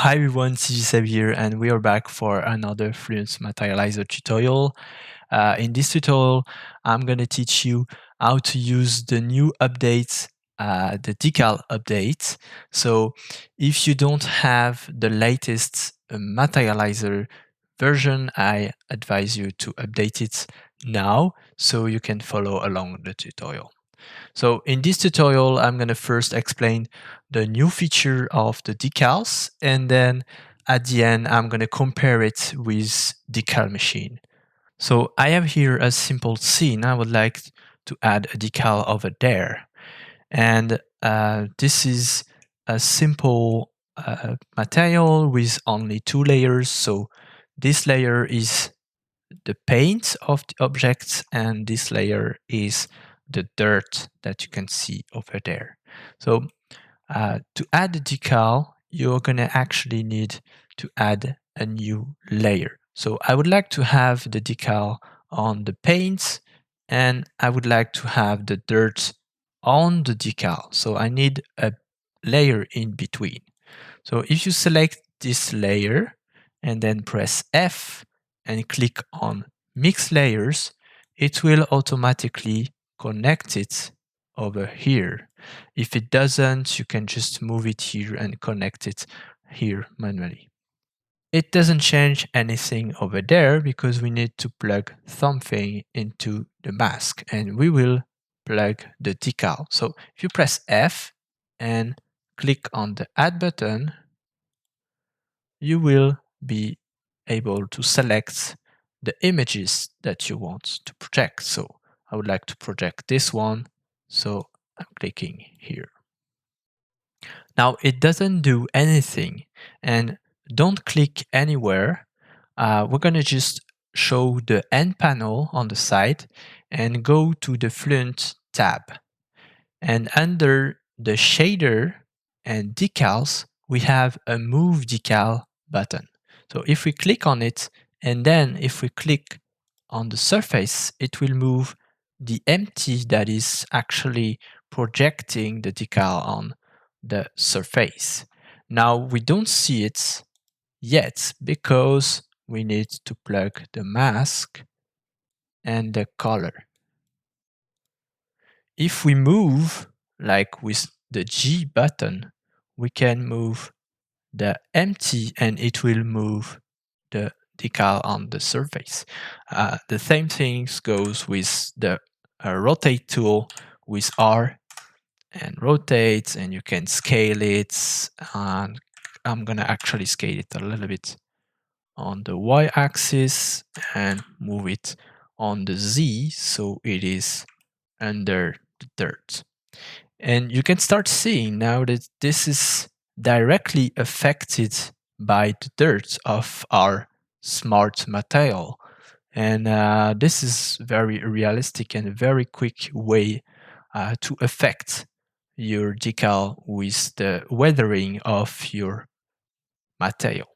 Hi everyone, CG here, and we are back for another Fluent Materializer tutorial. In this tutorial, I'm going to teach you how to use the new updates, the Decal update. So if you don't have the latest Materializer version, I advise you to update it now so you can follow along the tutorial. So in this tutorial, I'm going to first explain the new feature of the decals, and then at the end, I'm going to compare it with DECALMachine. So I have here a simple scene. I would like to add a decal over there. And this is a simple material with only two layers. So this layer is the paint of the object, and this layer is the dirt that you can see over there. So to add the decal, you're going to actually need to add a new layer. So I would like to have the decal on the paint, and I would like to have the dirt on the decal. So I need a layer in between. So if you select this layer and then press F and click on Mix Layers, it will automatically connect it over here. If it doesn't, you can just move it here and connect it here manually. It doesn't change anything over there because we need to plug something into the mask, and we will plug the decal. So if you press F and click on the Add button, you will be able to select the images that you want to project. So I would like to project this one, so I'm clicking here. Now it doesn't do anything, and don't click anywhere. We're going to just show the end panel on the side and go to the Fluent tab. And under the shader and decals, we have a move decal button. So if we click on it, and then if we click on the surface, it will move the empty that is actually projecting the decal on the surface. Now we don't see it yet because we need to plug the mask and the color. If we move, like with the G button, we can move the empty and it will move the decal on the surface. The same thing goes with the rotate tool with R and rotate, and you can scale it. And I'm gonna actually scale it a little bit on the y-axis and move it on the z so it is under the dirt. And you can start seeing now that this is directly affected by the dirt of our smart material. And this is very realistic and a very quick way to affect your decal with the weathering of your material.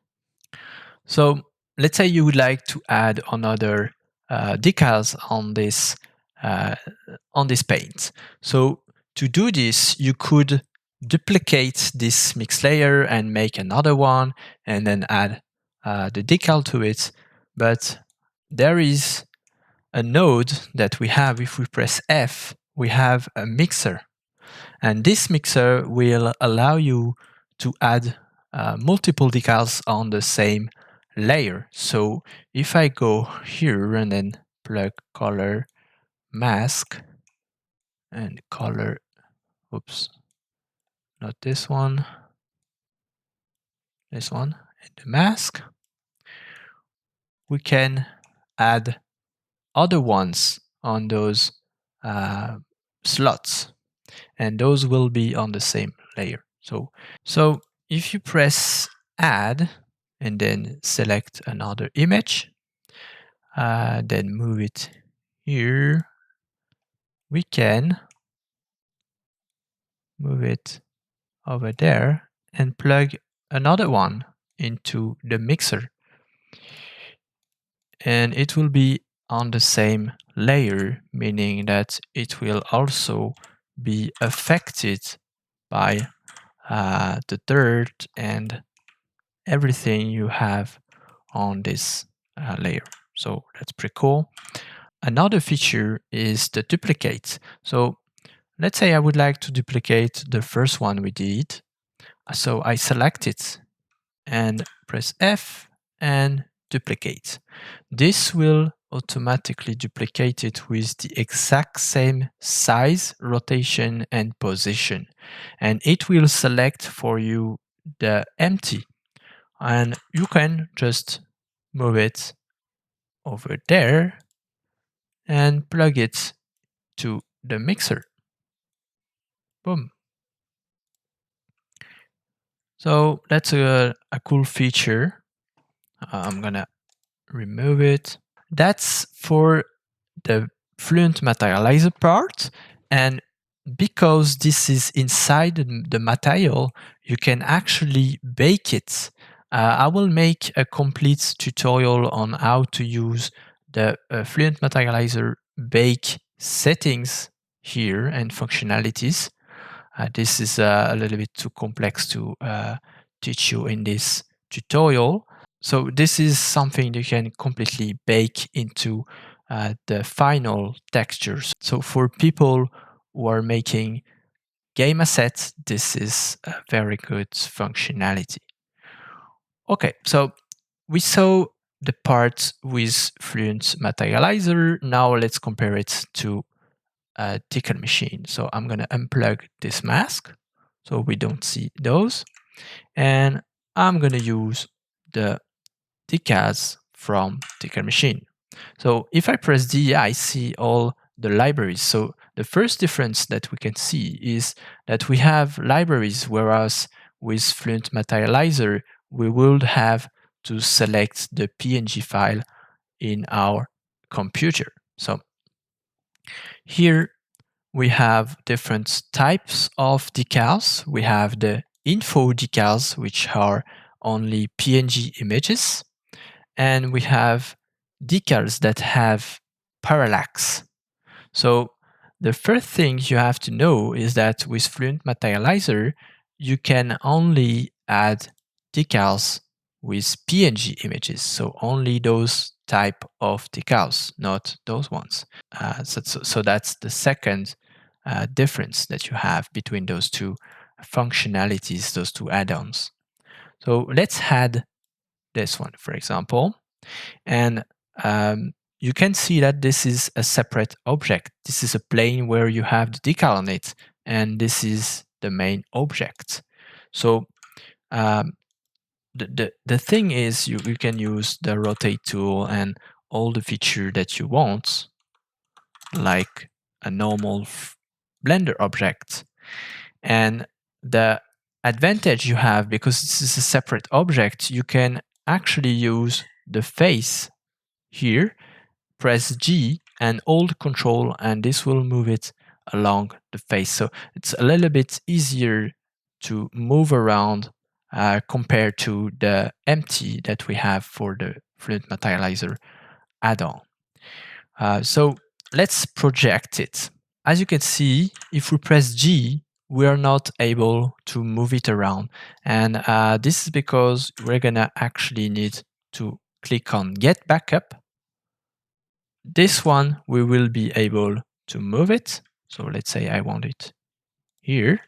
So let's say you would like to add another decals on this paint. So to do this, you could duplicate this mix layer and make another one, and then add the decal to it. But there is a node that we have. If we press F, we have a mixer, and this mixer will allow you to add multiple decals on the same layer. So if I go here and then plug color mask and color, oops, not this one, this one, and the mask, we can add other ones on those slots, and those will be on the same layer. So if you press add and then select another image, then move it here, we can move it over there and plug another one into the mixer, and it will be on the same layer, meaning that it will also be affected by the dirt and everything you have on this layer. So that's pretty cool. Another feature is the duplicate. So let's say I would like to duplicate the first one we did. So I select it and press F and duplicate. This will automatically duplicate it with the exact same size, rotation, and position. And it will select for you the empty. And you can just move it over there and plug it to the mixer. Boom. So that's a cool feature. I'm gonna remove it. That's for the Fluent Materializer part. And because this is inside the material, you can actually bake it. I will make a complete tutorial on how to use the Fluent Materializer bake settings here and functionalities. This is a little bit too complex to teach you in this tutorial. So this is something you can completely bake into the final textures. So for people who are making game assets, this is a very good functionality. Okay, so we saw the part with Fluent Materializer. Now let's compare it to DECALMachine. So I'm going to unplug this mask so we don't see those. And I'm going to use the Decals from DECALMachine. So if I press D, I see all the libraries. So the first difference that we can see is that we have libraries, whereas with Fluent Materializer, we will have to select the PNG file in our computer. So here we have different types of decals. We have the info decals, which are only PNG images. And we have decals that have parallax. So the first thing you have to know is that with Fluent Materializer, you can only add decals with PNG images. So only those type of decals, not those ones. So that's the second difference that you have between those two functionalities, those two add-ons. So let's add this one, for example. And you can see that this is a separate object. This is a plane where you have the decal on it, and this is the main object. So the thing is, you can use the rotate tool and all the feature that you want, like a normal Blender object. And the advantage you have, because this is a separate object, you can actually use the face here, press G and hold Control, and this will move it along the face. So it's a little bit easier to move around compared to the empty that we have for the Fluent Materializer add-on. So let's project it. As you can see, if we press G, we are not able to move it around. And this is because we're gonna actually need to click on Get Backup. This one, we will be able to move it. So let's say I want it here.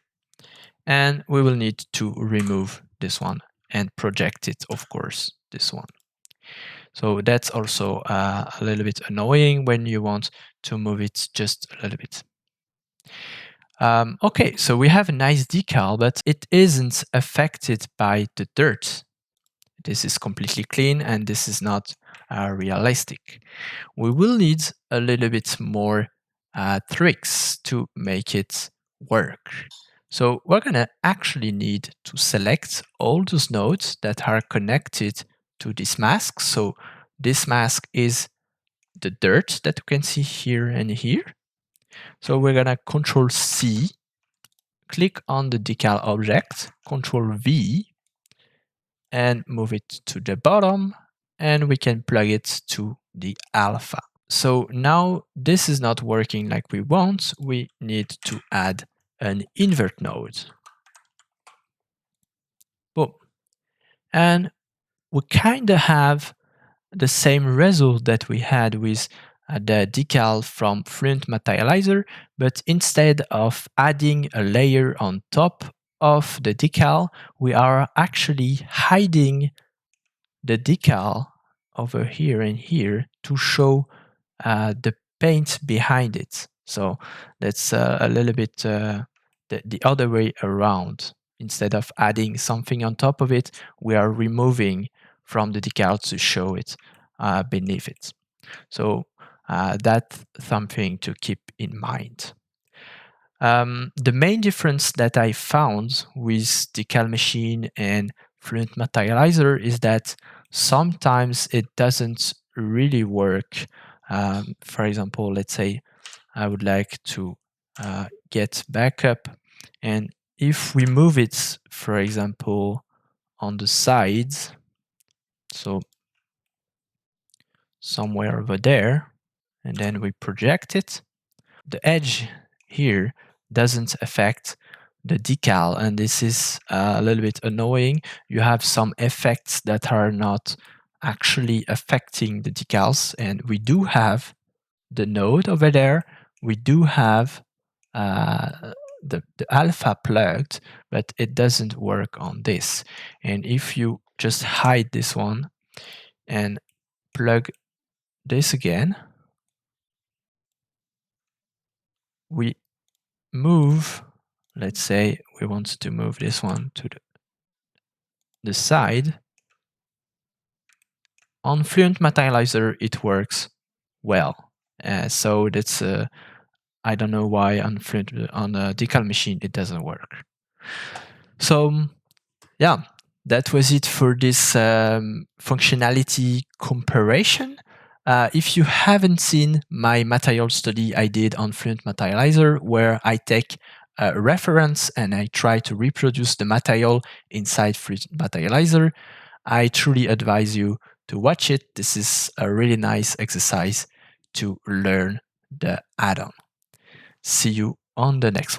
And we will need to remove this one and project it, of course, this one. So that's also a little bit annoying when you want to move it just a little bit. Okay, so we have a nice decal, but it isn't affected by the dirt. This is completely clean and this is not realistic. We will need a little bit more tricks to make it work. So we're gonna actually need to select all those nodes that are connected to this mask. So this mask is the dirt that you can see here and here. So we're gonna Control C, click on the decal object, Control V, and move it to the bottom, and we can plug it to the alpha. So now this is not working like we want. We need to add an invert node. Boom. And we kind of have the same result that we had with the decal from Fluent Materializer, but instead of adding a layer on top of the decal, we are actually hiding the decal over here and here to show the paint behind it. So that's a little bit the other way around. Instead of adding something on top of it, we are removing from the decal to show it beneath it. So that's something to keep in mind. The main difference that I found with DECALMachine and Fluent Materializer is that sometimes it doesn't really work. For example, let's say I would like to get backup, and if we move it, for example, on the sides, so somewhere over there, and then we project it, the edge here doesn't affect the decal, and this is a little bit annoying. You have some effects that are not actually affecting the decals, and we do have the node over there. We do have the alpha plugged, but it doesn't work on this. And if you just hide this one and plug this again, we move, let's say we want to move this one to the side. On Fluent Materializer, it works well. So that's, I don't know why on a DECALMachine it doesn't work. So yeah, that was it for this functionality comparison. If you haven't seen my material study I did on Fluent Materializer, where I take a reference and I try to reproduce the material inside Fluent Materializer, I truly advise you to watch it. This is a really nice exercise to learn the add-on. See you on the next one.